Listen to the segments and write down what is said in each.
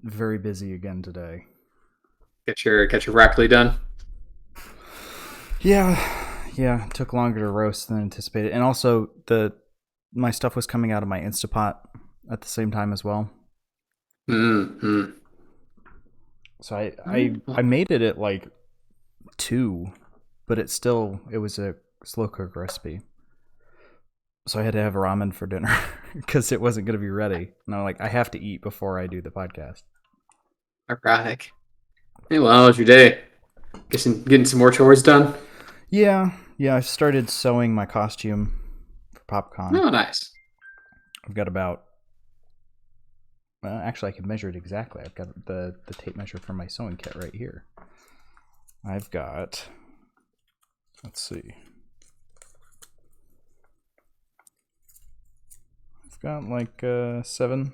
very busy again today. Get your broccoli done. Yeah, it took longer to roast than anticipated. And also my stuff was coming out of my Instapot at the same time as well. Mm-hmm. So I made it at like 2, but it was a slow cook recipe. So I had to have ramen for dinner because it wasn't going to be ready. And I'm like, I have to eat before I do the podcast. Ironic. Hey, well, how was your day? Getting some more chores done. Yeah, I started sewing my costume for PopCon. Oh, nice. I've got about actually, I can measure it exactly. I've got the tape measure from my sewing kit right here. I've got, let's see. I've got like 7,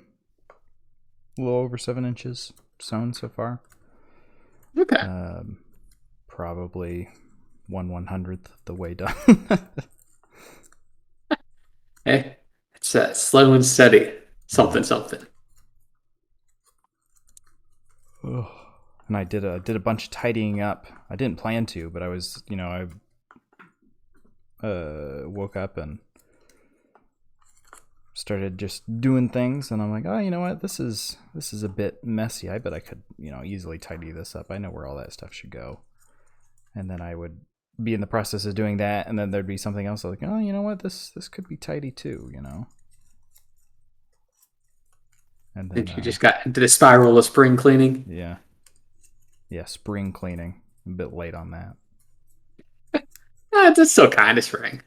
a little over 7 inches sewn so far. Okay. Probably 1/100th of the way done. Hey, it's slow and steady. Something, something. Ugh. And I did a bunch of tidying up. I didn't plan to, but I woke up and started just doing things, and I'm like, oh, you know what? This is a bit messy. I bet I could, easily tidy this up. I know where all that stuff should go. And then I would be in the process of doing that, and then there'd be something else like, oh, you know what? This could be tidy too, And then You just got into the spiral of spring cleaning. yeah, spring cleaning. A bit late on that. It's still kind of spring.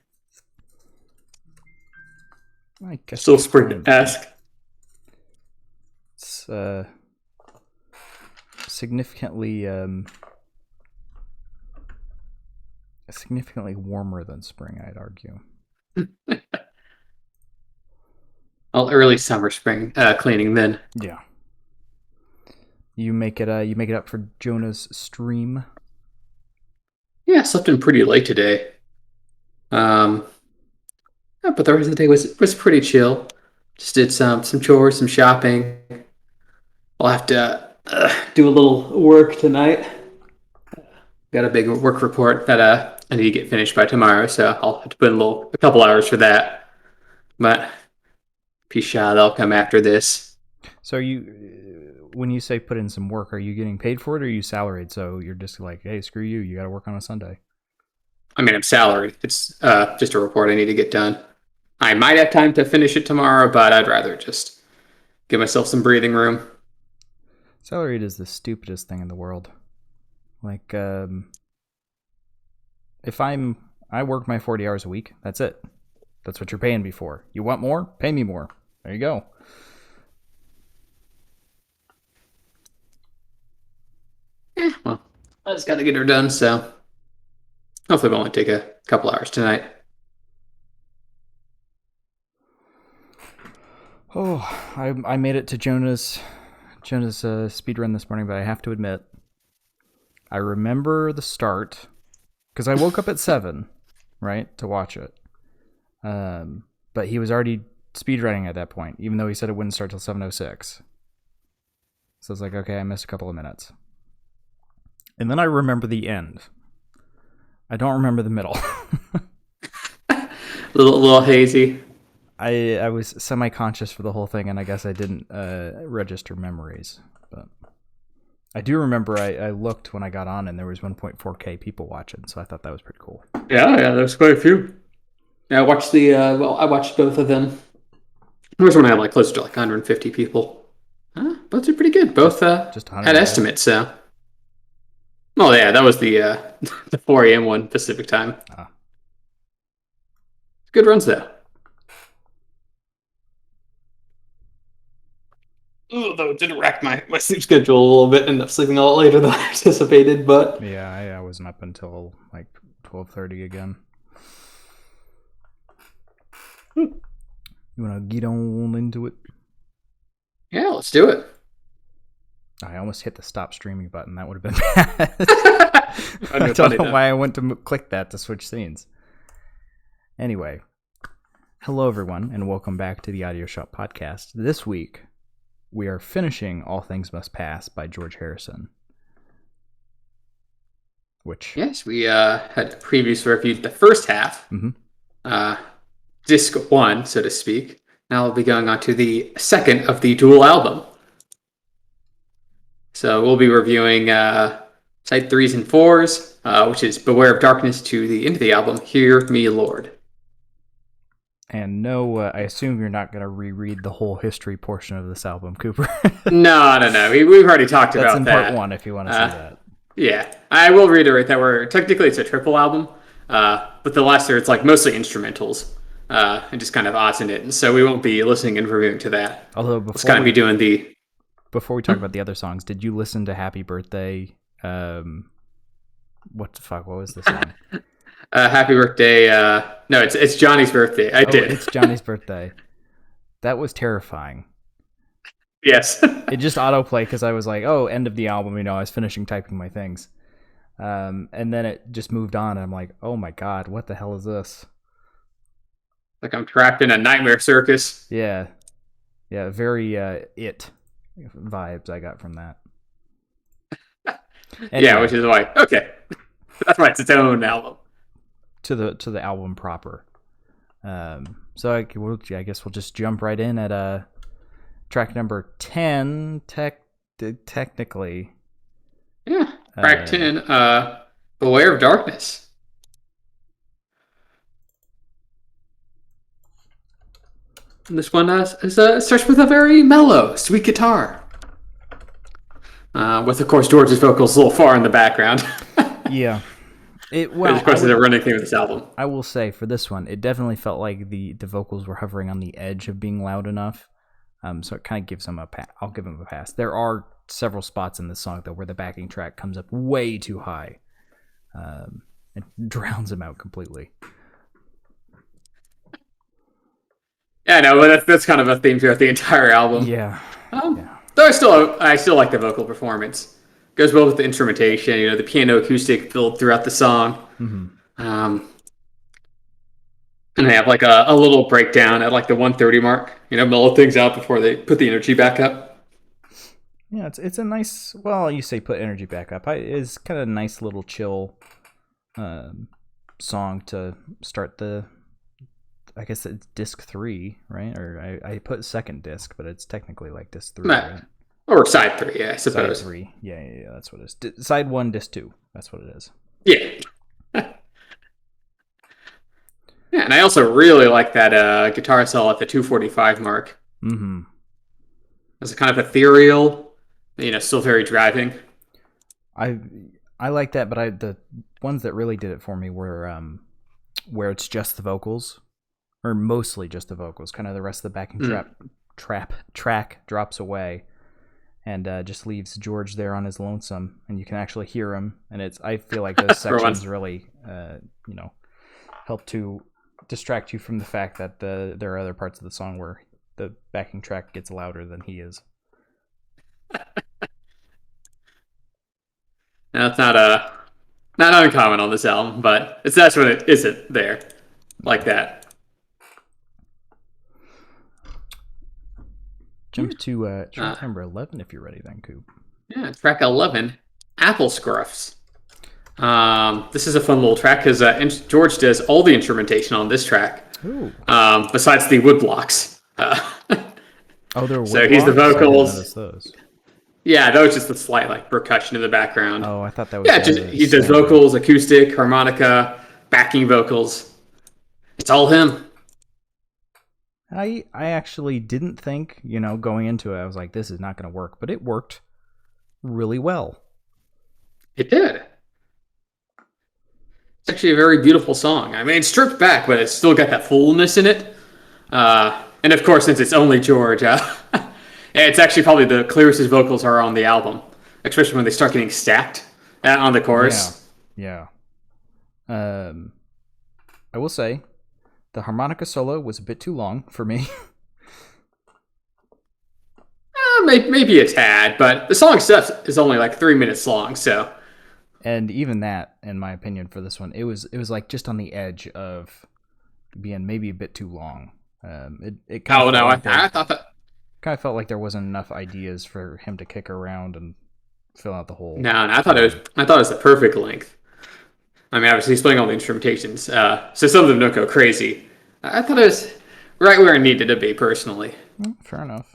I guess Still spring-esque. It's significantly warmer than spring, I'd argue. Well, early summer spring cleaning then. Yeah. You make it up for Jonah's stream. Yeah, I slept in pretty late today. But the rest of the day was pretty chill. Just did some chores, some shopping. I'll have to do a little work tonight. Got a big work report that I need to get finished by tomorrow, so I'll have to put in a couple hours for that. But Pisha, they'll come after this. So when you say put in some work, are you getting paid for it, or are you salaried? So you're just like, hey, screw you, you got to work on a Sunday. I mean, I'm salaried. It's just a report I need to get done. I might have time to finish it tomorrow, but I'd rather just give myself some breathing room. Salaried is the stupidest thing in the world. Like, if I work my 40 hours a week, that's it. That's what you're paying me for. You want more? Pay me more. There you go. Well, I just got to get her done, so hopefully it'll only take a couple hours tonight. Oh, I made it to Jonah's speed run this morning, but I have to admit, I remember the start because I woke up at 7, right, to watch it. But he was already speed running at that point, even though he said it wouldn't start till 7:06. So I was like, okay, I missed a couple of minutes. And then I remember the end. I don't remember the middle. little hazy. I was semi-conscious for the whole thing, and I guess I didn't register memories. But I do remember I looked when I got on, and there was 1.4K people watching, so I thought that was pretty cool. Yeah, there's quite a few. Yeah, I watched I watched both of them. There was one I had close to 150 people. Both are pretty good. Both just had estimates, so. Oh yeah, that was the the 4 a.m. one Pacific time. Good runs though. Though it did wreck my sleep schedule a little bit. Ended up sleeping a lot later than I anticipated, but yeah, I wasn't up until 12:30 again. You wanna get on into it? Yeah, let's do it. I almost hit the stop streaming button. That would have been bad. I don't know why I went to click that to switch scenes. Anyway, hello everyone, and welcome back to the Audio Shop podcast. This week, we are finishing All Things Must Pass by George Harrison. Which Yes, we had previously reviewed the first half, disc 1, so to speak. Now we'll be going on to the second of the dual album. So we'll be reviewing side 3s and 4s, which is Beware of Darkness to the end of the album, Hear Me Lord. And no, I assume you're not going to reread the whole history portion of this album, Cooper. No. We've already talked about that. That's in part 1 if you want to see that. Yeah, I will reiterate that technically it's a triple album, but the last year it's like mostly instrumentals and just kind of odds in it. And so we won't be listening and reviewing to that. Although before we talk about the other songs, did you listen to Happy Birthday? What the fuck? What was the song? Happy Birthday. No, it's Johnny's birthday. I did. It's Johnny's birthday. That was terrifying. Yes. It just autoplay because I was like, oh, end of the album. I was finishing typing my things. And then it just moved on. And I'm like, oh my God, what the hell is this? Like I'm trapped in a nightmare circus. Yeah. Yeah, very It vibes I got from that. Anyway. Yeah, which is why, okay. That's why it's its own album. To the album proper. So I guess we'll just jump right in at track number 10, technically. Yeah, track 10, Beware of Darkness. And this one starts with a very mellow, sweet guitar. With, of course, George's vocals a little far in the background. Yeah. Of course, it's a running theme of this album. I will say, for this one, it definitely felt like the vocals were hovering on the edge of being loud enough. So it kind of gives them I'll give them a pass. There are several spots in this song, though, where the backing track comes up way too high. It drowns them out completely. Yeah, no, but that's kind of a theme throughout the entire album. Yeah. Though I still like the vocal performance. Goes well with the instrumentation. The piano acoustic filled throughout the song. Mm-hmm. And they have like a little breakdown at like the 1:30 mark. Mellow things out before they put the energy back up. Yeah, it's a nice. Well, you say put energy back up. It's kind of a nice little chill song to start the. I guess it's disc 3, right? Or I put second disc, but it's technically like disc 3, right? Or side 3, yeah, I suppose. Side 3, yeah, that's what it is. Side 1, disc 2, that's what it is. Yeah. Yeah, and I also really like that guitar solo at the 2:45 mark. Mm-hmm. It's kind of ethereal, still very driving. I like that, but the ones that really did it for me were where it's just the vocals, or mostly just the vocals. Kind of the rest of the backing track drops away, and just leaves George there on his lonesome, and you can actually hear him. And I feel like those sections really, help to distract you from the fact that there are other parts of the song where the backing track gets louder than he is. Now, it's not uncommon on this album, but that's when it isn't there like that. Jump to track number 11 if you're ready then, Coop. Yeah, track 11, Apple Scruffs. This is a fun little track because George does all the instrumentation on this track. Besides the wood blocks. There were wood so he's the vocals. Those. Yeah, that was just the slight percussion in the background. Oh, I thought that was. Yeah, he does vocals, acoustic, harmonica, backing vocals. It's all him. I actually didn't think, going into it, I was like, this is not going to work, but it worked really well. It did. It's actually a very beautiful song. I mean, it's stripped back, but it's still got that fullness in it. And of course, since it's only George, it's actually probably the clearest his vocals are on the album, especially when they start getting stacked on the chorus. Yeah. I will say, the harmonica solo was a bit too long for me. Maybe a tad, but the song itself is only 3 minutes long, so. And even that, in my opinion, for this one, it was like just on the edge of being maybe a bit too long. I thought that. kind of felt like there wasn't enough ideas for him to kick around and fill out the whole. No, I thought it was the perfect length. I mean, obviously he's playing all the instrumentations, so some of them don't go crazy. I thought it was right where it needed to be, personally. Fair enough.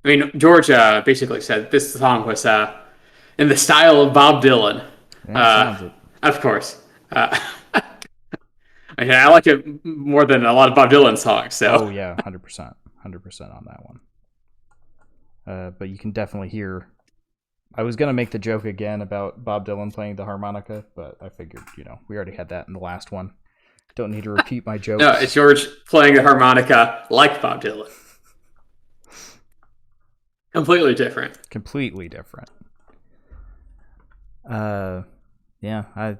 I mean, George basically said this song was in the style of Bob Dylan. Yeah, sounds it. Of course. I like it more than a lot of Bob Dylan songs. So. Oh yeah, 100%, 100% on that one. But you can definitely hear. I was gonna make the joke again about Bob Dylan playing the harmonica, but I figured, we already had that in the last one. Don't need to repeat my joke. No, it's George playing the harmonica like Bob Dylan. Completely different. Completely different. Yeah,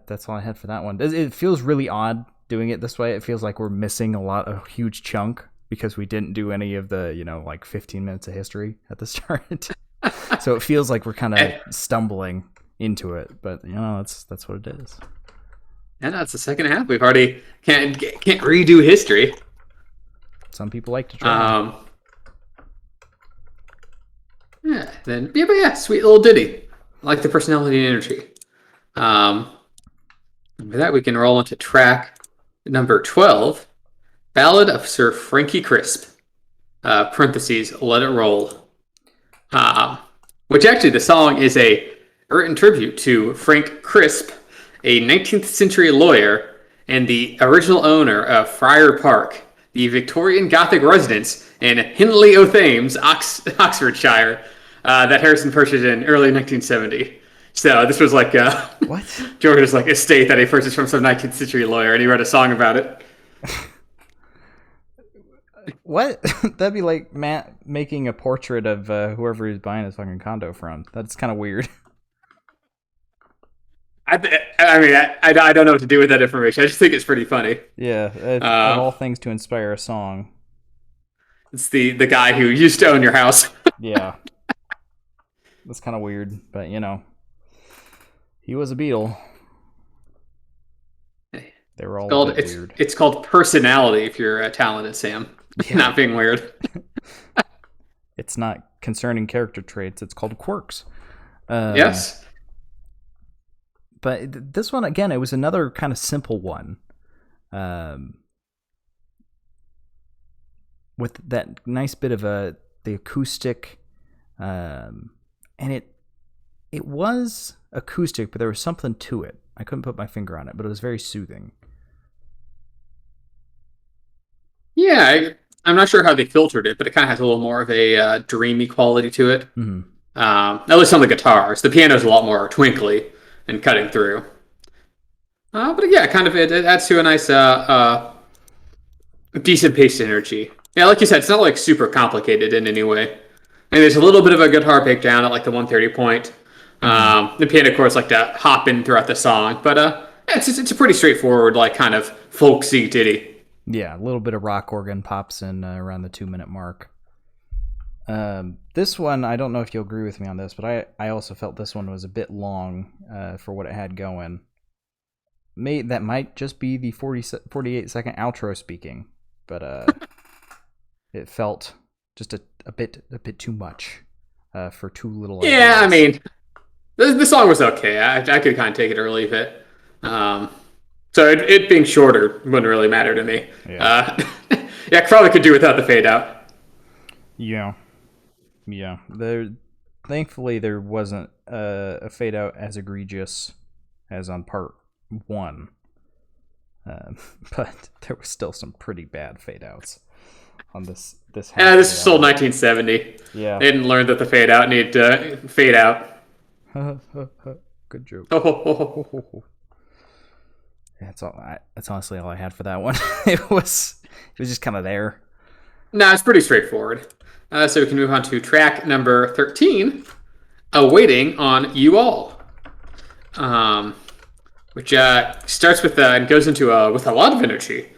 that's all I had for that one. It feels really odd doing it this way. It feels like we're missing a huge chunk because we didn't do any of the, 15 minutes of history at the start. So it feels like we're kind of stumbling into it, but that's what it is. And that's the second half. We've already can't redo history. Some people like to try. Yeah, sweet little ditty. I like the personality and energy. With that, we can roll into track number 12, Ballad of Sir Frankie Crisp. Parentheses, let it roll. Which actually, the song is a written tribute to Frank Crisp, a 19th century lawyer and the original owner of Friar Park, the Victorian Gothic residence in Hindley-o-Thames, Oxfordshire, that Harrison purchased in early 1970. So this was like what? George's estate that he purchased from some 19th century lawyer, and he wrote a song about it. What? That'd be like Matt making a portrait of whoever he's buying his fucking condo from. That's kind of weird. I don't know what to do with that information. I just think it's pretty funny. Yeah, of all things to inspire a song. It's the guy who used to own your house. Yeah. That's kind of weird, but he was a Beatle. They were all weird. It's called personality if you're talented, Sam. Yeah. Not being weird. It's not concerning character traits. It's called quirks. Yes. But this one, again, it was another kind of simple one. With that nice bit of the acoustic. And it was acoustic, but there was something to it. I couldn't put my finger on it, but it was very soothing. Yeah, I'm not sure how they filtered it, but it kind of has a little more of a dreamy quality to it. Mm-hmm. At least on the guitars. The piano's a lot more twinkly and cutting through. But yeah, kind of it adds to a nice, decent paced energy. Yeah, like you said, it's not super complicated in any way. And there's a little bit of a guitar breakdown at the 130 point. The piano chords like to hop in throughout the song, but it's a pretty straightforward, kind of folksy ditty. Yeah, a little bit of rock organ pops in around the 2-minute mark. This one, I don't know if you'll agree with me on this, but I also felt this one was a bit long for what it had going. That might just be the 48-second outro speaking, but it felt just a bit too much for too little. Yeah, ideas. I mean, the song was okay. I could kind of take it or leave it. So it being shorter wouldn't really matter to me. Yeah, yeah, probably could do without the fade out. Yeah. Thankfully, there wasn't a fade out as egregious as on part 1, but there was still some pretty bad fade outs on this. Yeah, this is still 1970. Yeah, they didn't learn that the fade out needed to fade out. Good joke. That's honestly all I had for that one. It was just kind of there. No, it's pretty straightforward. So we can move on to track number 13, "Awaiting on You All," which starts with and goes into with a lot of energy,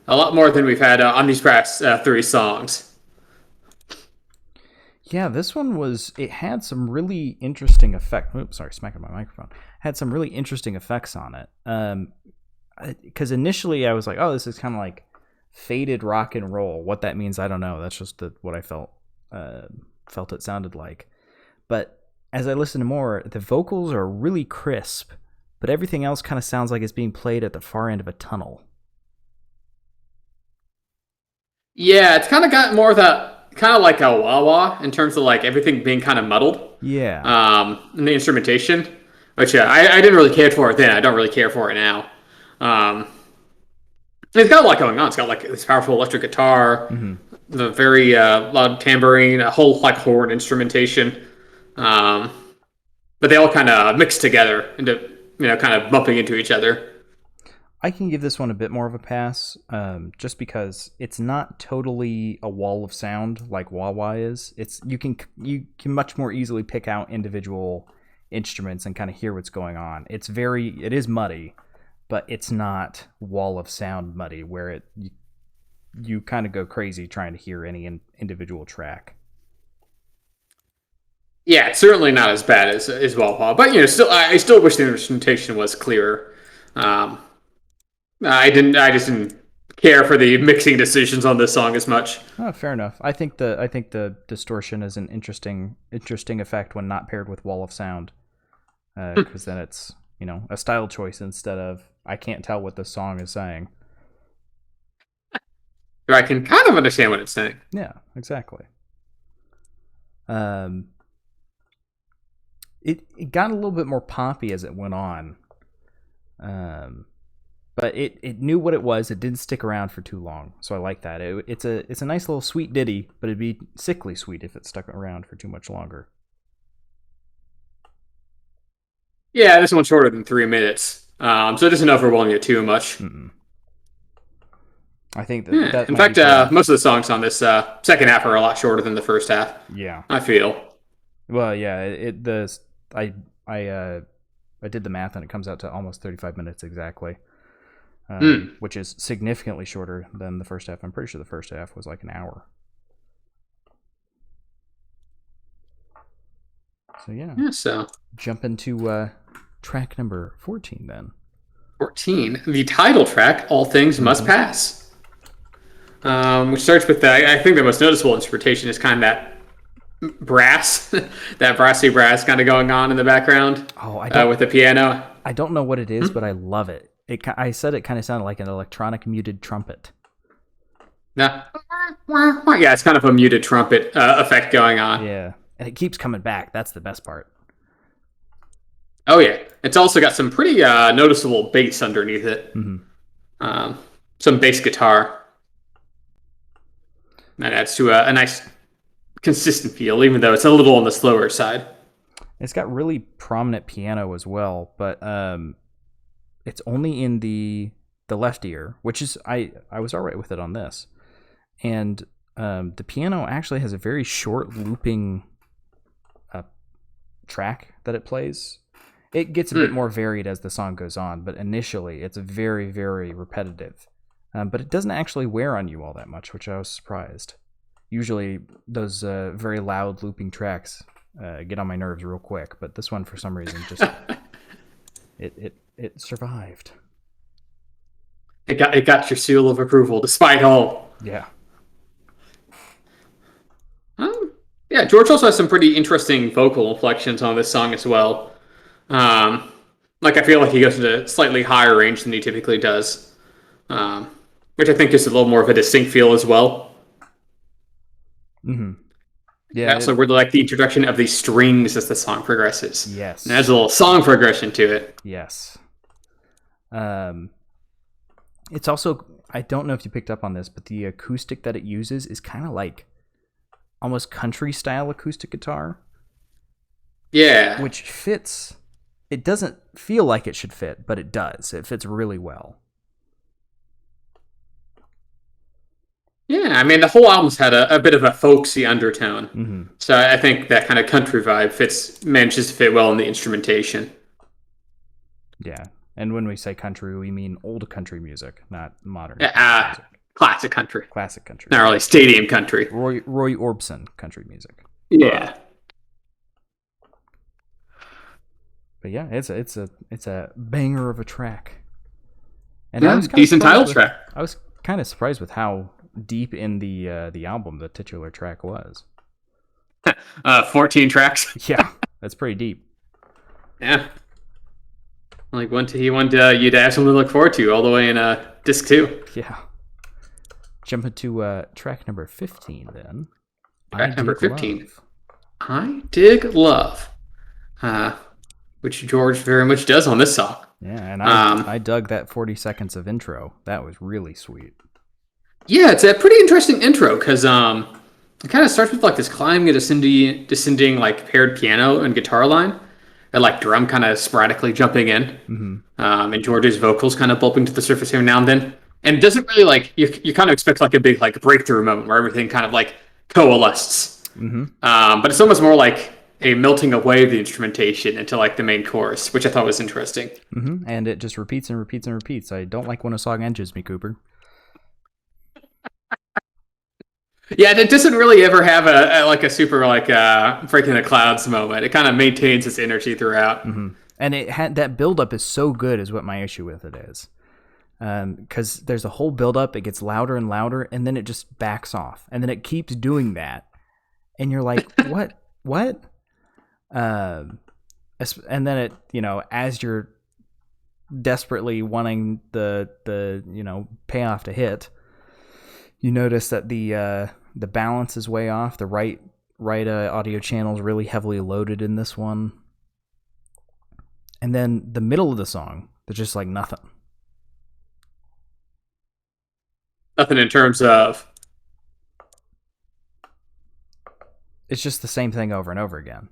a lot more than we've had on these past 3 songs. Yeah, this one it had some really interesting effects. Oops, sorry, smacking my microphone. Had some really interesting effects on it. Because initially I was like, oh, this is kind of like faded rock and roll. What that means, I don't know. That's just what I felt it sounded like. But as I listen to more, the vocals are really crisp, but everything else kind of sounds like it's being played at the far end of a tunnel. Yeah, it's kind of got more of that, kind of like a wah wah in terms of like everything being kind of muddled. Yeah. In the instrumentation, which I didn't really care for it then. I don't really care for it now. Um, it's got a lot going on. It's got like this powerful electric guitar, Mm-hmm. the very loud tambourine, a whole like horn instrumentation. Um, but they all kind of mix together into kind of bumping into each other. I can give this one a bit more of a pass, just because it's not totally a wall of sound like wah wah is. It's you can much more easily pick out individual instruments and kind of hear what's going on. It is muddy, but it's not wall of sound muddy where you kind of go crazy trying to hear any individual track. Yeah, it's certainly not as bad as wah wah, but still I still wish the instrumentation was clearer. Um, I just didn't care for the mixing decisions on this song as much. Oh, fair enough. I think the distortion is an interesting effect when not paired with wall of sound, because then it's a style choice instead of I can't tell what the song is saying. I can kind of understand what it's saying. Yeah, exactly. Um, it got a little bit more poppy as it went on. But it knew what it was. It didn't stick around for too long, so I like that. It's a nice little sweet ditty, but it'd be sickly sweet if it stuck around for too much longer. Yeah, this one's shorter than 3 minutes, so it doesn't overwhelm you too much. Mm-mm. I think that in fact, most of the songs on this second half are a lot shorter than the first half. Yeah, I feel. Well, yeah. I did the math and it comes out to almost 35 minutes exactly. Which is significantly shorter than the first half. I'm pretty sure the first half was like an hour. So yeah. So jump into track number 14 then. 14, the title track, "All Things Must Pass," which starts with I think the most noticeable instrumentation is kind of that brass, that brassy brass kind of going on in the background. With the piano. I don't know what it is, but I love it. I said it kind of sounded like an electronic muted trumpet. Yeah, it's kind of a muted trumpet effect going on. Yeah, and it keeps coming back. That's the best part. Oh yeah, it's also got some pretty noticeable bass underneath it. Mm-hmm. Some bass guitar. That adds to a nice, consistent feel, even though it's a little on the slower side. It's got really prominent piano as well, but it's only in the left ear, which is I was all right with it on this. And the piano actually has a very short looping track that it plays. It gets a bit more varied as the song goes on, but initially it's very, very repetitive. But it doesn't actually wear on you all that much, which I was surprised. Usually those very loud looping tracks get on my nerves real quick, but this one for some reason just it survived. It got your seal of approval despite all. Yeah. Yeah, George also has some pretty interesting vocal inflections on this song as well. I feel like he goes into a slightly higher range than he typically does, which I think is a little more of a distinct feel as well. Mm-hmm. Yeah. I also really like the introduction of the strings as the song progresses. Yes. And there's a little song progression to it. Yes. It's also, I don't know if you picked up on this, but the acoustic that it uses is kind of like almost country style acoustic guitar. Yeah. Which fits. It doesn't feel like it should fit, but it does. It fits really well. Yeah, I mean, the whole album's had a bit of a folksy undertone. Mm-hmm. So I think that kind of country vibe manages to fit well in the instrumentation. Yeah. And when we say country, we mean old country music, not modern music. Classic country. Classic country. Not really stadium country. Roy Orbison country music. Yeah. But yeah, it's a banger of a track. And yeah, decent title track. I was kind of surprised with how deep in the album the titular track was. 14 tracks. Yeah, that's pretty deep. Yeah. Like he wanted you to have something to look forward to all the way in disc 2. Yeah. Jumping to track number 15 then. Track number 15. Love. I Dig Love. Which George very much does on this song. Yeah, and I dug that 40 seconds of intro. That was really sweet. Yeah, it's a pretty interesting intro because it kind of starts with like this climbing and descending like paired piano and guitar line, and like drum kind of sporadically jumping in, and George's vocals kind of bulbing to the surface here now and then. And it doesn't really like you kind of expect like a big like breakthrough moment where everything kind of like coalesces. But it's almost more like a melting away of the instrumentation into like the main chorus, which I thought was interesting. And it just repeats and repeats and repeats. I don't like when a song engages me, Cooper. Yeah, it doesn't really ever have a super like breaking the clouds moment. It kind of maintains its energy throughout. And it had that buildup is so good is what my issue with it is. Because there's a whole buildup, it gets louder and louder, and then it just backs off. And then it keeps doing that. And you're like, what? And then it, as you're desperately wanting the payoff to hit, you notice that the balance is way off. The right audio channel is really heavily loaded in this one. And then the middle of the song, there's just like nothing. Nothing in terms of... It's just the same thing over and over again.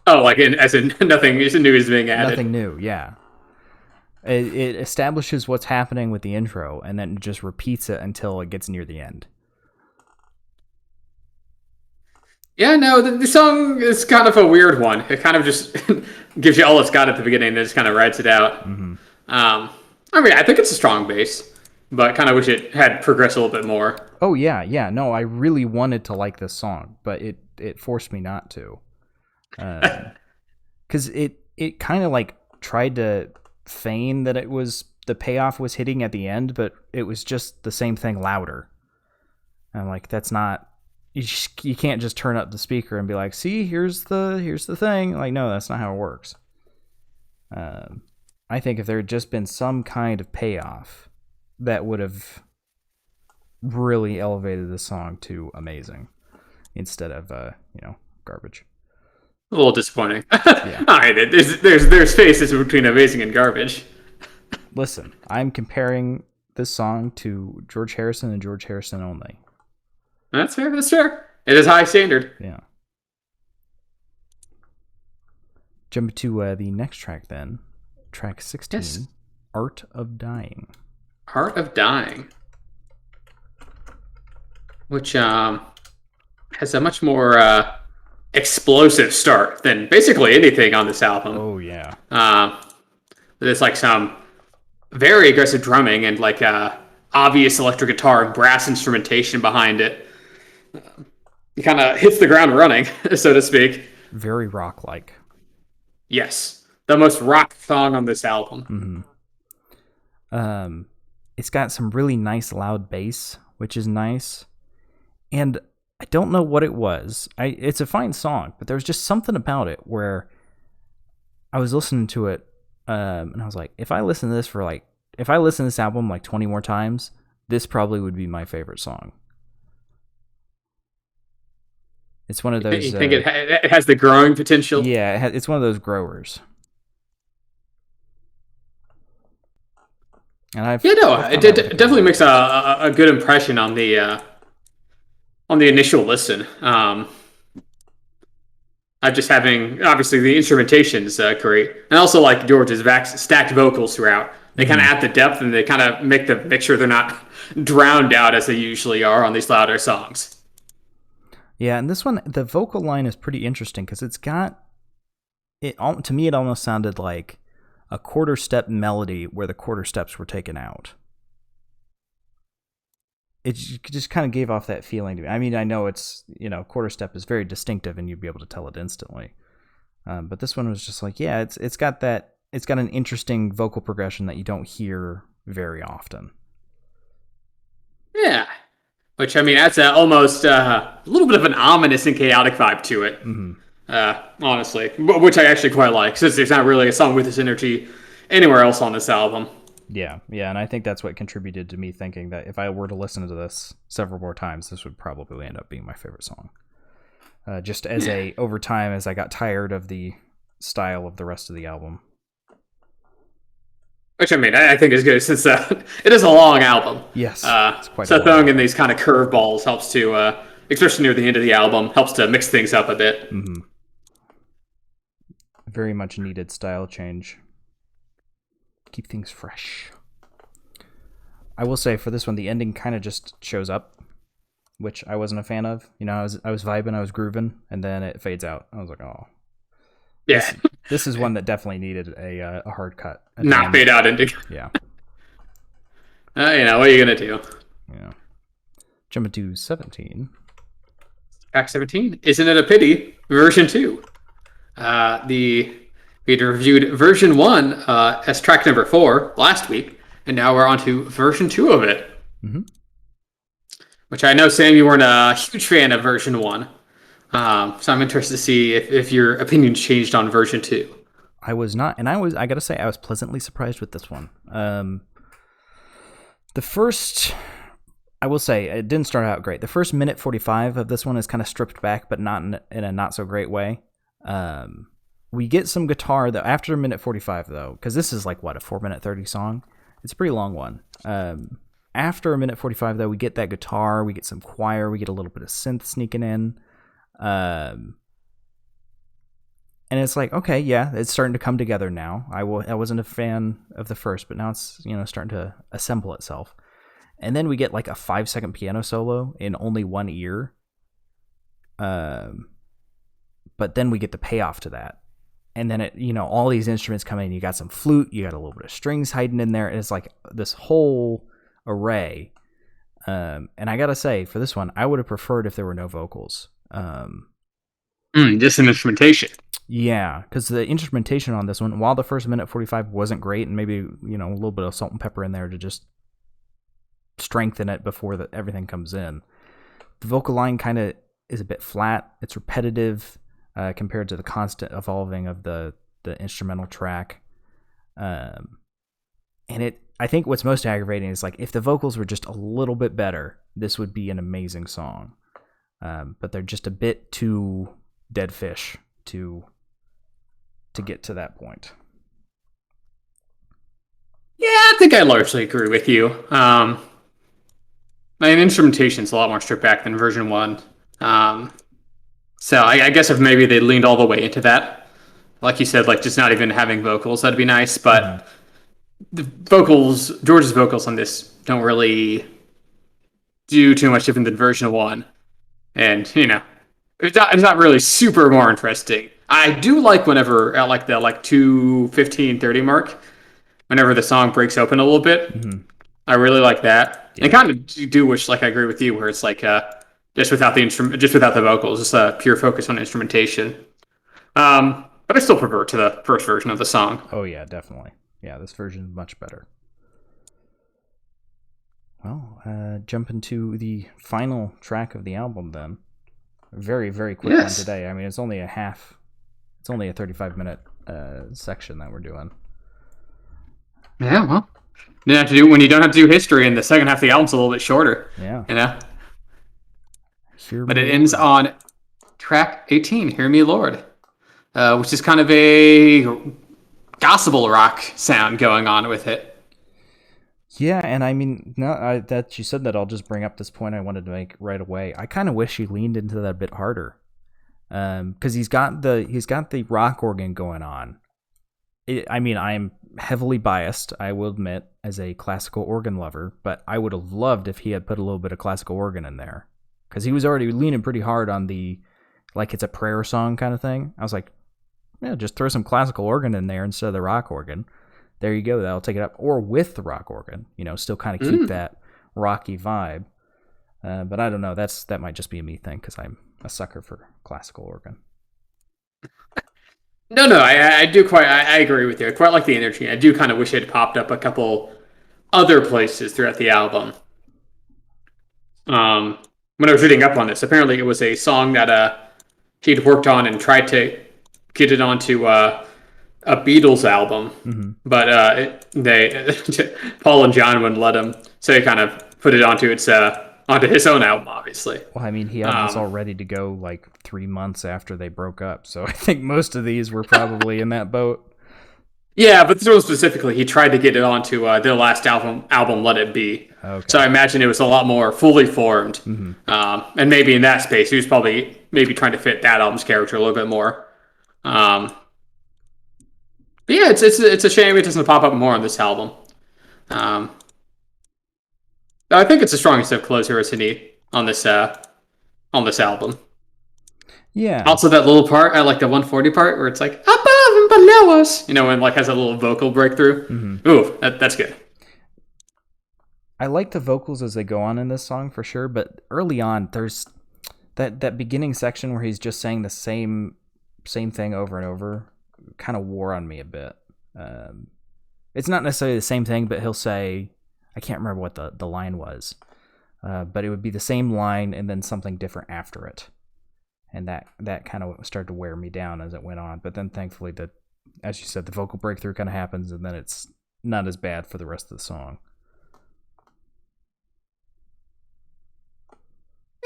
Oh, like as in nothing new is being added. Nothing new, yeah. It establishes what's happening with the intro, and then just repeats it until it gets near the end. Yeah, no, the song is kind of a weird one. It kind of just gives you all it's got at the beginning, and then just kind of writes it out. I think it's a strong bass, but kind of wish it had progressed a little bit more. Oh, yeah. No, I really wanted to like this song, but it forced me not to. Because it kind of like tried to feign that it was the payoff was hitting at the end, but it was just the same thing louder. And like, that's not, you can't just turn up the speaker and be like, see, here's the thing. Like, no, that's not how it works. I think if there had just been some kind of payoff, that would have really elevated the song to amazing instead of garbage. A little disappointing. Yeah. All right, there's spaces between amazing and garbage. Listen, I'm comparing this song to George Harrison and George Harrison only. That's fair. It is high standard. Yeah. Jump to the next track then. Track 16. Yes. Art of Dying. Art of Dying. Which has a much more explosive start than basically anything on this album. Oh, yeah. There's like some very aggressive drumming and like obvious electric guitar and brass instrumentation behind it. It kind of hits the ground running, so to speak. Very rock-like. Yes. The most rock song on this album. It's got some really nice loud bass, which is nice. And I don't know what it was. It's a fine song, but there was just something about it where I was listening to it, and I was like, if I listen to this album like 20 more times, this probably would be my favorite song. It's one of those. You think it has the growing potential? Yeah, it's one of those growers. And it definitely makes a good impression on the initial listen. I'm just having, obviously the instrumentation is great, and also like George's stacked vocals throughout. They kind of add the depth, and they kind of make sure they're not drowned out as they usually are on these louder songs. Yeah, and this one, the vocal line is pretty interesting because it's got it. To me, it almost sounded like a quarter step melody where the quarter steps were taken out. It just kind of gave off that feeling to me. I mean, I know it's, quarter step is very distinctive and you'd be able to tell it instantly. But this one was just like, yeah, it's got an interesting vocal progression that you don't hear very often. Yeah. Which, I mean, adds almost a little bit of an ominous and chaotic vibe to it. Hmm. Honestly, which I actually quite like, since there's not really a song with this energy anywhere else on this album. Yeah, yeah, and I think that's what contributed to me thinking that if I were to listen to this several more times, this would probably end up being my favorite song. Just as over time, as I got tired of the style of the rest of the album. Which, I mean, I think is good since it is a long album. Yes, it's quite So a throwing long. in these kind of curveballs helps to, especially near the end of the album, helps to mix things up a bit. Mm-hmm. Very much needed style change. Keep things fresh. I will say for this one, the ending kind of just shows up, which I wasn't a fan of. You know, I was vibing, I was grooving, and then it fades out. I was like, oh, Yeah, this is one that definitely needed a hard cut. not fade out into. Yeah. You know, what are you going to do? Yeah. Jumping to 17. Track 17. Isn't It a Pity? Version 2. We'd reviewed version 1 as track number 4 last week, and now we're on to version 2 of it. Mm-hmm. Which I know, Sam, you weren't a huge fan of version 1. So I'm interested to see if your opinion changed on version 2. I was not, and I gotta say, I was pleasantly surprised with this one. The first, I will say, it didn't start out great. The first minute 45 of this one is kind of stripped back, but not in a not so great way. We get some guitar though after minute 45 though, because this is like what, a 4-minute 30 song. It's a pretty long one. After a minute 45 though, we get that guitar, we get some choir, we get a little bit of synth sneaking in. And it's like, okay, yeah, it's starting to come together now. I wasn't a fan of the first, but now it's, you know, starting to assemble itself. And then we get like a 5-second piano solo in only one ear. But then we get the payoff to that. And then it, you know, all these instruments come in. You got some flute, you got a little bit of strings hiding in there. And it's like this whole array. And I gotta say, for this one, I would have preferred if there were no vocals. Just an instrumentation. Yeah, because the instrumentation on this one, while the first minute 45 wasn't great, and maybe, you know, a little bit of salt and pepper in there to just strengthen it before everything comes in, the vocal line kind of is a bit flat. It's repetitive compared to the constant evolving of the instrumental track. And I think what's most aggravating is like if the vocals were just a little bit better, this would be an amazing song. But they're just a bit too dead fish to get to that point. Yeah, I think I largely agree with you. My instrumentation's a lot more stripped back than version 1. So I guess if maybe they leaned all the way into that, like you said, like just not even having vocals, that'd be nice. But the vocals, George's vocals on this don't really do too much different than version 1. And, you know, it's not really super more interesting. I do like whenever at like the 2:15-30 mark, whenever the song breaks open a little bit. Mm-hmm. I really like that. Yeah. And kind of do wish, like I agree with you, where it's like just without the vocals, just a pure focus on instrumentation. But I still prefer to the first version of the song. Oh yeah, definitely. Yeah, this version is much better. Well, jump into the final track of the album then. Very, very quick one today. I mean, it's only a 35-minute section that we're doing. Yeah, well, you have to do when you don't have to do history, and the second half of the album's a little bit shorter. Yeah. You know? But it ends on track 18, Hear Me Lord, which is kind of a gospel rock sound going on with it. Yeah, and I mean, that you said that, I'll just bring up this point I wanted to make right away. I kind of wish he leaned into that a bit harder, because he's got the rock organ going on. I mean, I'm heavily biased, I will admit, as a classical organ lover, but I would have loved if he had put a little bit of classical organ in there, because he was already leaning pretty hard on the, like it's a prayer song kind of thing. I was like, yeah, just throw some classical organ in there instead of the rock organ. There you go. That'll take it up. Or with the rock organ, you know, still kind of keep that rocky vibe. But I don't know. That might just be a me thing because I'm a sucker for classical organ. No, I do I agree with you. I quite like the energy. I do kind of wish it popped up a couple other places throughout the album. when I was reading up on this, apparently it was a song that he'd worked on and tried to get it onto a Beatles album, but they Paul and John wouldn't let him, so he kind of put it onto his own album, obviously. Well, I mean, he had this all ready to go like 3 months after they broke up, so I think most of these were probably in that boat. Yeah, but this one specifically, he tried to get it onto their last album, Let It Be. Okay. So I imagine it was a lot more fully formed, and maybe in that space, he was probably maybe trying to fit that album's character a little bit more. But yeah, it's a shame it doesn't pop up more on this album. I think it's the strongest of closer to me on this album. Yeah. Also, that little part, I like the 140 part where it's like above and below us, when like has a little vocal breakthrough. Ooh, that's good. I like the vocals as they go on in this song for sure, but early on there's that beginning section where he's just saying the same thing over and over, kind of wore on me a bit. It's not necessarily the same thing, but he'll say, I can't remember what the line was, but it would be the same line and then something different after it. And that kind of started to wear me down as it went on. But then thankfully, as you said, the vocal breakthrough kind of happens, and then it's not as bad for the rest of the song.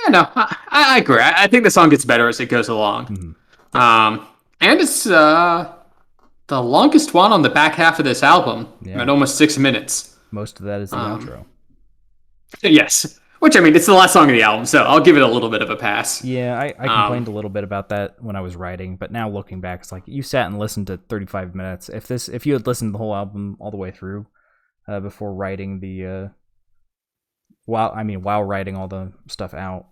Yeah, no, I agree. I think the song gets better as it goes along. And it's the longest one on the back half of this album, at almost 6 minutes. Most of that is the outro. Yes. Which, I mean, it's the last song of the album, so I'll give it a little bit of a pass. Yeah, I complained a little bit about that when I was writing, but now looking back, it's like you sat and listened to 35 minutes. If you had listened to the whole album all the way through before writing while writing all the stuff out,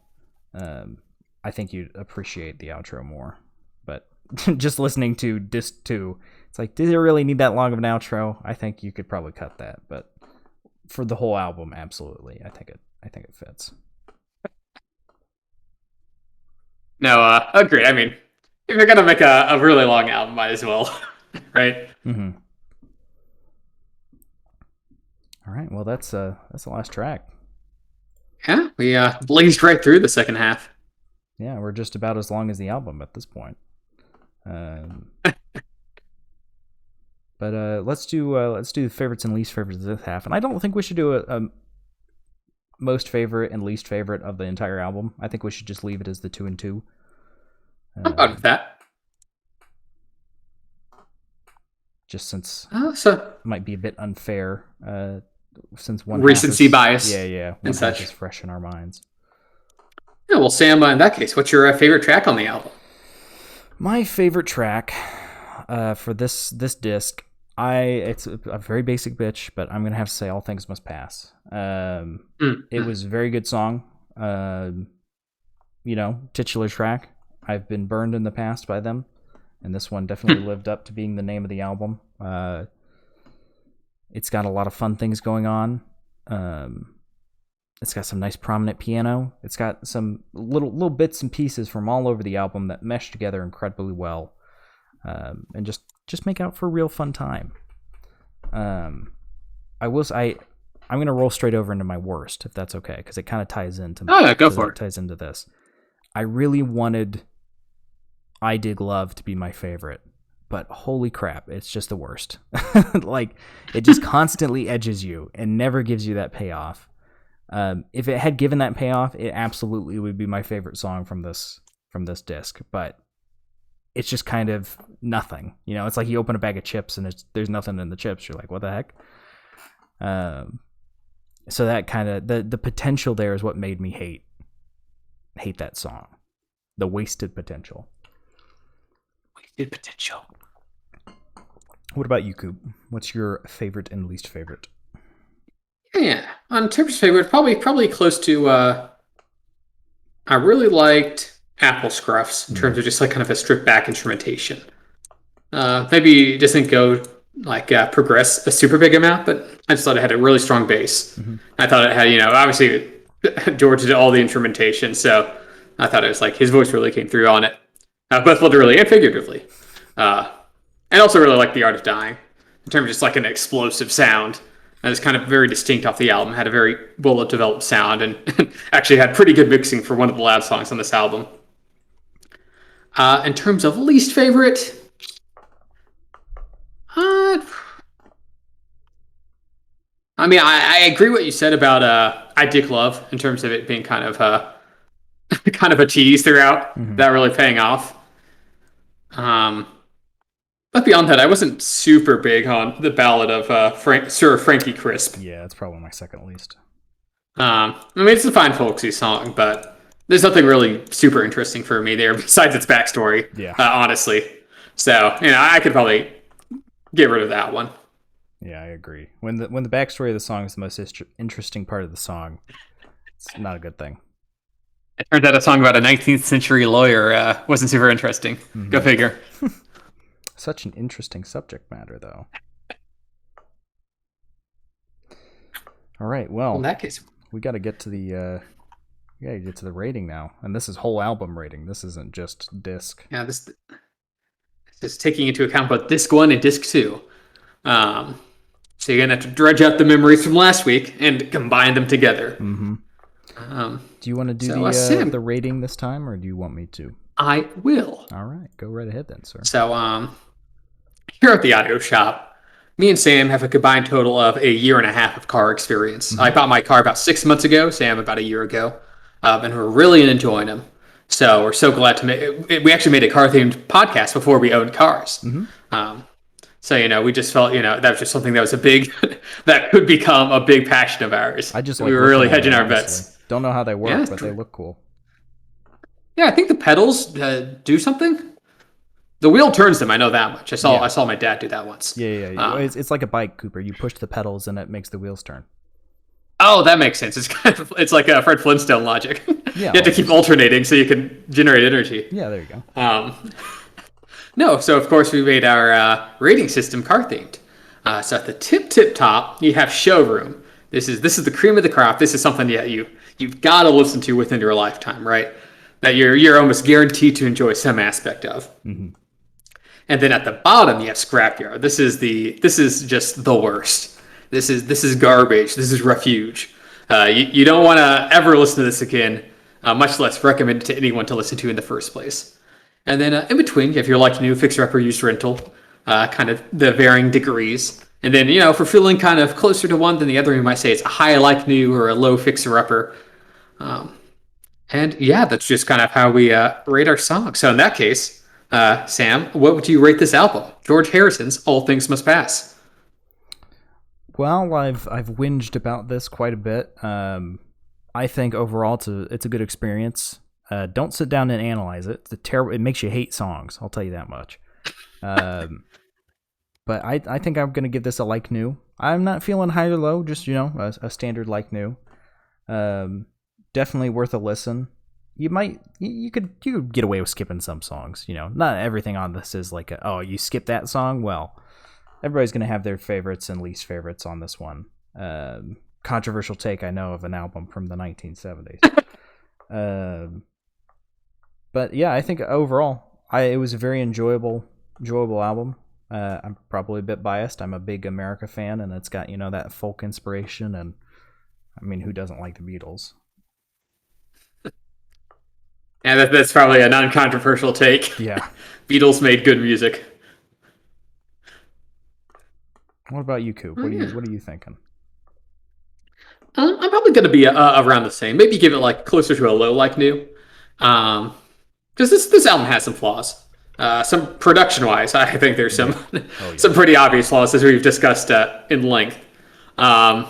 I think you'd appreciate the outro more. But just listening to disc 2, it's like, did it really need that long of an outro? I think you could probably cut that, but for the whole album, absolutely, I think it fits. No, agree. I mean, if you're gonna make a really long album, might as well, right? All right. Well, that's the last track. Yeah, we blazed right through the second half. Yeah, we're just about as long as the album at this point. But let's do favorites and least favorites of this half, and I don't think we should do a most favorite and least favorite of the entire album. I think we should just leave it as the 2 and 2. I'm fine with that. Just since it might be a bit unfair, since one recency bias. Yeah, and such is fresh in our minds. Yeah, well, Sam, in that case, what's your favorite track on the album? My favorite track for this disc, it's a very basic bitch, but I'm gonna have to say All Things Must Pass. It was a very good song. Titular track. I've been burned in the past by them, and this one definitely lived up to being the name of the album. It's got a lot of fun things going on. It's got some nice prominent piano. It's got some little bits and pieces from all over the album that mesh together incredibly well, and just make out for a real fun time. I'm gonna roll straight over into my worst, if that's okay, because it kind of ties into. Oh yeah, go for it. Ties into this. I really wanted I Dig Love to be my favorite, but holy crap, it's just the worst. Like, it just constantly edges you and never gives you that payoff. If it had given that payoff, it absolutely would be my favorite song from this disc, but it's just kind of nothing. It's like you open a bag of chips and there's nothing in the chips. You're like, what the heck? So that kind of the potential there is what made me hate that song. The wasted potential. Wasted potential. What about you, Coop? What's your favorite and least favorite? Yeah, on terms of favorite, probably close to. I really liked Apple Scruffs in terms of just like kind of a stripped back instrumentation. Maybe it doesn't go like progress a super big amount, but I just thought it had a really strong bass. I thought it had, obviously George did all the instrumentation, so I thought it was like his voice really came through on it, both literally and figuratively. And also really like The Art of Dying in terms of just like an explosive sound. And it's kind of very distinct off the album. Had a very well developed sound, and actually had pretty good mixing for one of the loud songs on this album. In terms of least favorite, I mean, I agree what you said about "I Dick Love" in terms of it being kind of kind of a tease throughout, that really paying off. But beyond that, I wasn't super big on the ballad of Sir Frankie Crisp. Yeah, that's probably my second least. I mean, it's a fine folksy song, but there's nothing really super interesting for me there besides its backstory. Yeah. Honestly, so I could probably get rid of that one. Yeah, I agree. When the backstory of the song is the most interesting part of the song, it's not a good thing. It turns out a song about a 19th century lawyer wasn't super interesting. Go figure. Such an interesting subject matter, though. All right, well, In that case, we got to get to the rating now, and this is whole album rating. This isn't just disc. yeah, this is taking into account both disc 1 and disc 2. So you're gonna have to dredge out the memories from last week and combine them together. Mm-hmm. Do you want to do Sam, the rating this time, or do you want me to? I will. All right, go right ahead then, sir. So, here at the audio shop, me and Sam have a combined total of a year and a half of car experience. I bought my car about 6 months ago, Sam about a year ago, and we're really enjoying them. So we're so glad to make. We actually made a car-themed podcast before we owned cars. So we just felt that was just something that was that could become a big passion of ours. I just we were really hedging our bets. Don't know how they work, Yeah, but they look cool. Yeah, I think the pedals do something. The wheel turns them. I know that much. I saw my dad do that once. Yeah. It's like a bike, Cooper. You push the pedals and it makes the wheels turn. Oh, that makes sense. It's like a Fred Flintstone logic. Yeah, you have to keep alternating so you can generate energy. Yeah, there you go. No, so of course we made our rating system car themed. So at the tip top, you have showroom. This is the cream of the crop. This is something you've got to listen to within your lifetime, right? That you're almost guaranteed to enjoy some aspect of. And then at the bottom, you have scrapyard. This is just the worst. This is garbage. This is refuge. You don't want to ever listen to this again, much less recommend it to anyone to listen to in the first place. And then in between, you have your like new fixer upper used rental, kind of the varying degrees. And then if we're feeling kind of closer to one than the other, we might say it's a high like new or a low fixer upper. And yeah, that's just kind of how we rate our songs. So in that case, Sam, what would you rate this album? George Harrison's All Things Must Pass. Well, I've whinged about this quite a bit. I think overall it's a good experience. Don't sit down and analyze it. It makes you hate songs. I'll tell you that much. But I think I'm gonna give this a like new. I'm not feeling high or low. Just a standard like new. Definitely worth a listen. You could get away with skipping some songs. Not everything on this is like you skip that song. Well, everybody's gonna have their favorites and least favorites on this one. Controversial take, I know, of an album from the 1970s. But yeah, I think overall, it was a very enjoyable album. I'm probably a bit biased. I'm a big America fan, and it's got that folk inspiration. And I mean, who doesn't like the Beatles? And that's probably a non-controversial take. Yeah, Beatles made good music. What about you, Coop? What are you thinking? I'm probably going to be around the same. Maybe give it like closer to a low like new. Because this album has some flaws. Some production-wise, I think there's some some pretty obvious flaws, as we've discussed in length. And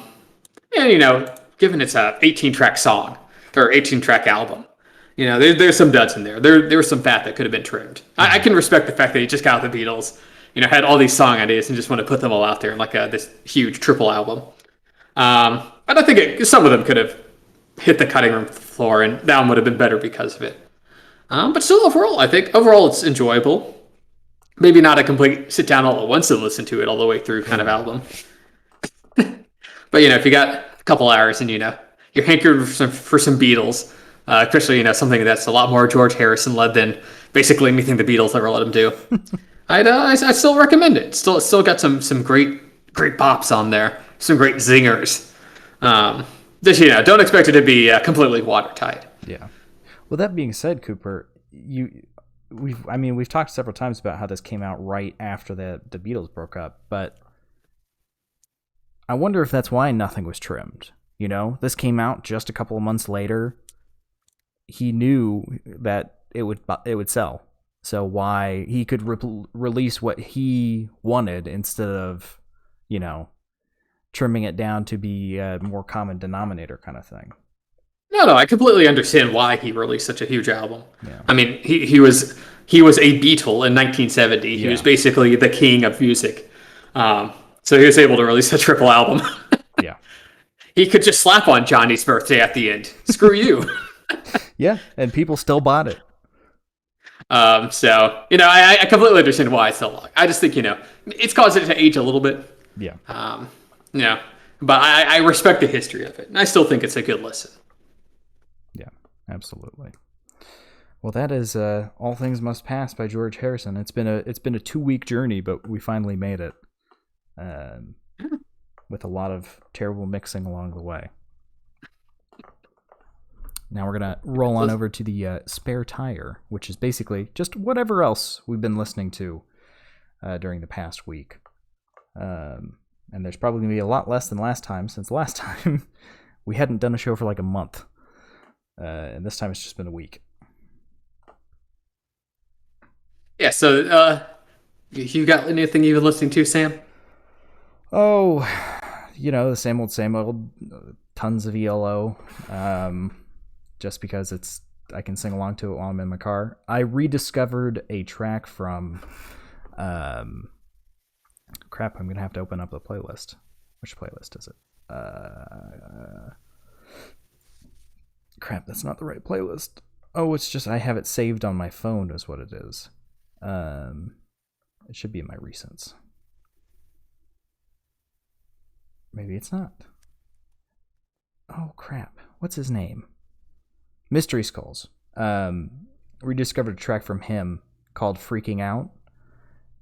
given it's a 18-track song or 18-track album, there's some duds in there. There's some fat that could have been trimmed. I can respect the fact that he just got the Beatles, had all these song ideas and just want to put them all out there in like this huge triple album. But I think some of them could have hit the cutting room floor, and that one would have been better because of it. But still, overall, I think it's enjoyable. Maybe not a complete sit down all at once and listen to it all the way through kind of album. But if you got a couple hours and you're hankering for some Beatles, especially certainly that's a lot more George Harrison led than basically anything the Beatles ever let him do. I still recommend it. Still got some great bops on there. some great zingers. Just don't expect it to be completely watertight. Yeah. Well, that being said, Cooper, we've talked several times about how this came out right after the Beatles broke up, but I wonder if that's why nothing was trimmed. This came out just a couple of months later. He knew that it would sell, so why he could release what he wanted instead of, trimming it down to be a more common denominator kind of thing. No, I completely understand why he released such a huge album. Yeah. I mean, he was a Beatle in 1970. He was basically the king of music. So he was able to release a triple album. Yeah. He could just slap on Johnny's birthday at the end. Screw you. Yeah, and people still bought it. So, I completely understand why it's so long. I just think, it's caused it to age a little bit. Yeah. But I respect the history of it. And I still think it's a good listen. Yeah, absolutely. Well, that is All Things Must Pass by George Harrison. It's been a 2-week journey, but we finally made it. With a lot of terrible mixing along the way. Now we're going to roll on over to the Spare Tire, which is basically just whatever else we've been listening to during the past week. And there's probably going to be a lot less than last time, since last time we hadn't done a show for like a month. And this time it's just been a week. Yeah, so you got anything you've been listening to, Sam? Oh, the same old, tons of ELO. Just because I can sing along to it while I'm in my car. I rediscovered a track from, crap, I'm going to have to open up the playlist. Which playlist is it? Crap, that's not the right playlist. Oh, it's just, I have it saved on my phone is what it is. It should be in my recents. Maybe it's not. Oh, crap. What's his name? Mystery Skulls. Rediscovered a track from him called Freaking Out.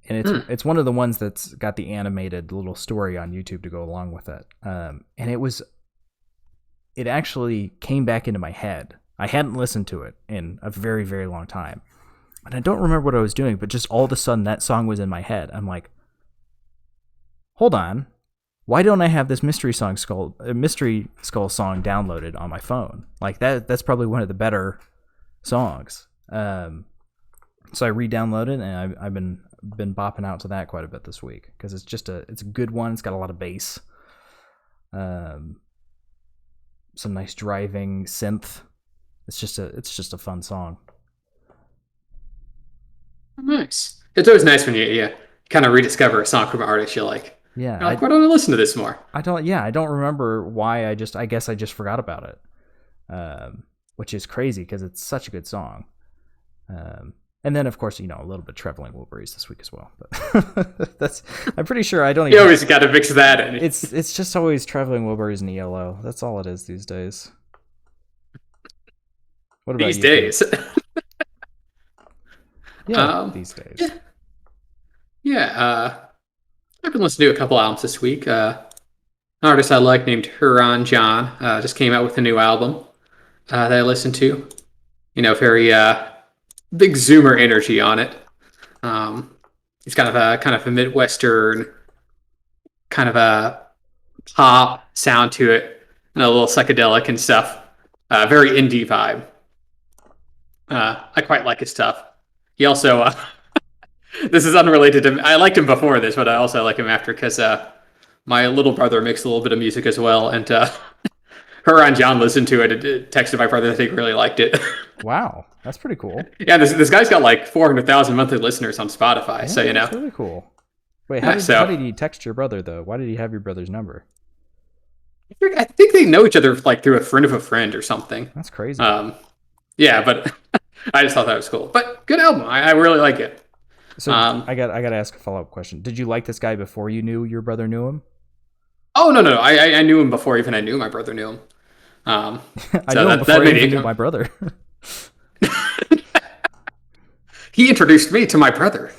And it's one of the ones that's got the animated little story on YouTube to go along with it. And it actually came back into my head. I hadn't listened to it in a very, very long time. And I don't remember what I was doing, but just all of a sudden that song was in my head. I'm like, hold on. Why don't I have this Mystery Skull song downloaded on my phone? Like that's probably one of the better songs. So I re-downloaded and I've been bopping out to that quite a bit this week because it's a good one. It's got a lot of bass, some nice driving synth. It's just a fun song. Nice. It's always nice when you kind of rediscover a song from an artist you like. Yeah. You're like, why don't I listen to this more? I don't remember why. I guess I just forgot about it. Which is crazy because it's such a good song. And then of course, a little bit of Traveling Wilburys this week as well. But I'm pretty sure I don't even. You always got to mix that in. It's just always Traveling Wilburys and ELO. That's all it is these days. What about these days? Yeah, these days. Yeah. I've been listening to a couple albums this week. An artist I like named Huron John just came out with a new album that I listened to. Very big Zoomer energy on it. He's kind of a Midwestern kind of a pop sound to it, and a little psychedelic and stuff. Very indie vibe. I quite like his stuff. He also, this is unrelated to, I liked him before this, but I also like him after because my little brother makes a little bit of music as well, and her and John listened to it and texted my brother that he really liked it. Wow, that's pretty cool. Yeah, this guy's got like 400,000 monthly listeners on Spotify, Yeah, so that's really cool. Wait, how did he text your brother though? Why did he have your brother's number? I think they know each other like through a friend of a friend or something. That's crazy. Yeah, but I just thought that was cool. But good album. I really like it. So I got to ask a follow-up question. Did you like this guy before you knew your brother knew him? Oh no! I knew him before even I knew my brother knew him. I knew him before I even knew my brother. He introduced me to my brother.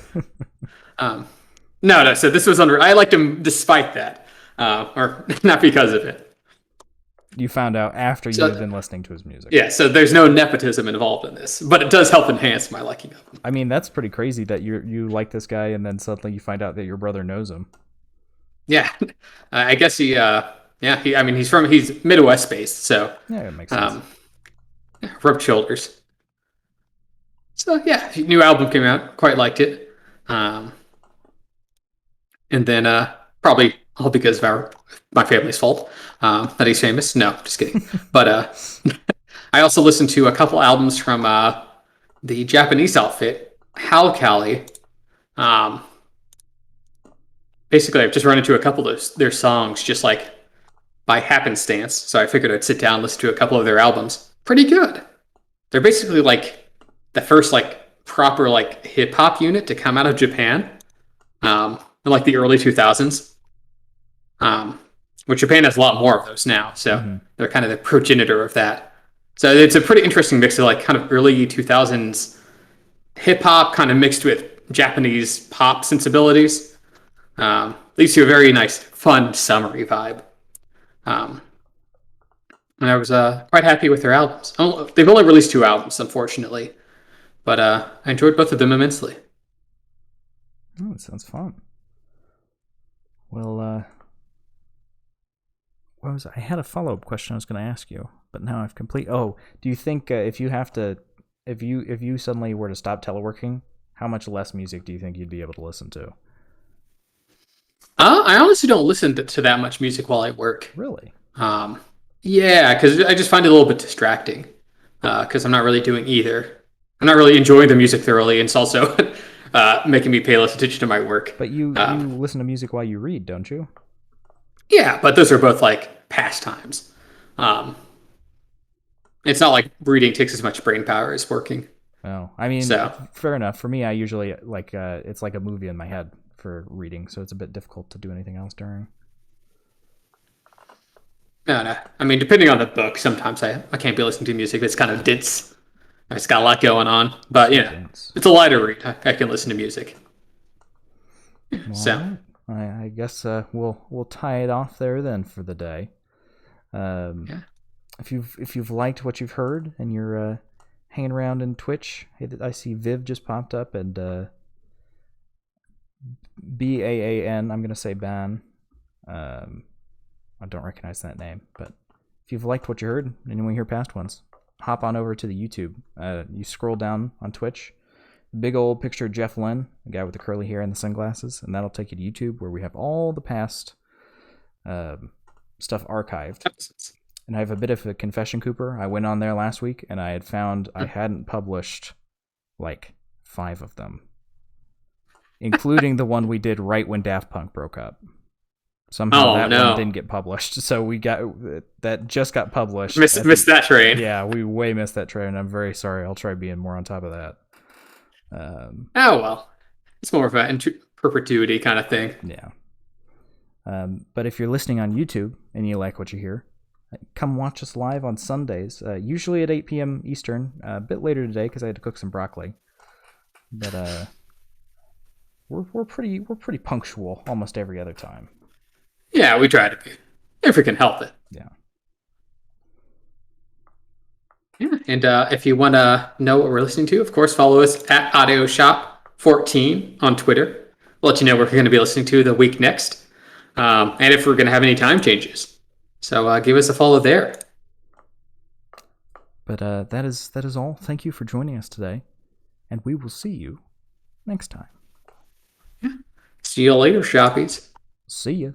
No. So this was I liked him despite that. or not because of it. You found out after you had been listening to his music. Yeah, so there's no nepotism involved in this, but it does help enhance my liking of him. I mean, that's pretty crazy that you like this guy and then suddenly you find out that your brother knows him. Yeah, I guess he's Midwest based, so Yeah, it makes sense. Rubbed shoulders. So yeah, new album came out, quite liked it, and then probably all because of my family's fault that he's famous. No, just kidding. But I also listened to a couple albums from the Japanese outfit, Halcali. Basically, I've just run into a couple of their songs just like by happenstance. So I figured I'd sit down and listen to a couple of their albums. Pretty good. They're basically like the first like proper like hip hop unit to come out of Japan in like the early 2000s. Which Japan has a lot more of those now. So they're kind of the progenitor of that. So it's a pretty interesting mix of like kind of early 2000s hip hop kind of mixed with Japanese pop sensibilities. Leads to a very nice, fun, summery vibe. And I was quite happy with their albums. They've only released 2 albums, unfortunately, but I enjoyed both of them immensely. Oh, it sounds fun. Well, what was I had a follow-up question I was going to ask you, but now I've do you think if you suddenly were to stop teleworking, how much less music do you think you'd be able to listen to? I honestly don't listen to that much music while I work. Really? Yeah, because I just find it a little bit distracting. Because I'm not really doing either. I'm not really enjoying the music thoroughly, and it's also making me pay less attention to my work. But you listen to music while you read, don't you? Yeah, but those are both like pastimes. It's not like reading takes as much brain power as working. Oh, I mean, fair enough. For me, I usually like it's like a movie in my head for reading, so it's a bit difficult to do anything else during. No. I mean, depending on the book, sometimes I can't be listening to music that's kind of dense. It's got a lot going on, but it's a lighter read. I can listen to music. Well, so I guess we'll tie it off there then for the day. If you've liked what you've heard and you're hanging around in Twitch, hey, I see Viv just popped up and BAAN. I'm gonna say Ban. I don't recognize that name, but if you've liked what you heard and you want to hear past ones, hop on over to the YouTube. You scroll down on Twitch, big old picture of Jeff Lynne, the guy with the curly hair and the sunglasses, and that'll take you to YouTube where we have all the past stuff archived. And I have a bit of a confession, Cooper. I went on there last week and I had found I hadn't published like 5 of them, including the one we did right when Daft Punk broke up. Somehow one didn't get published, so we got that just got published. Missed that train. Yeah, we way missed that train. I'm very sorry. I'll try being more on top of that. Oh well, it's more of a perpetuity kind of thing. Yeah. But if you're listening on YouTube and you like what you hear, come watch us live on Sundays, usually at 8 p.m. Eastern. A bit later today because I had to cook some broccoli. But we're pretty punctual almost every other time. Yeah, we try to be, if we can help it. Yeah. And if you want to know what we're listening to, of course, follow us at AudioShop14 on Twitter. We'll let you know what we're going to be listening to the week next, and if we're going to have any time changes. So give us a follow there. But that is all. Thank you for joining us today, and we will see you next time. Yeah. See you later, shoppies. See ya.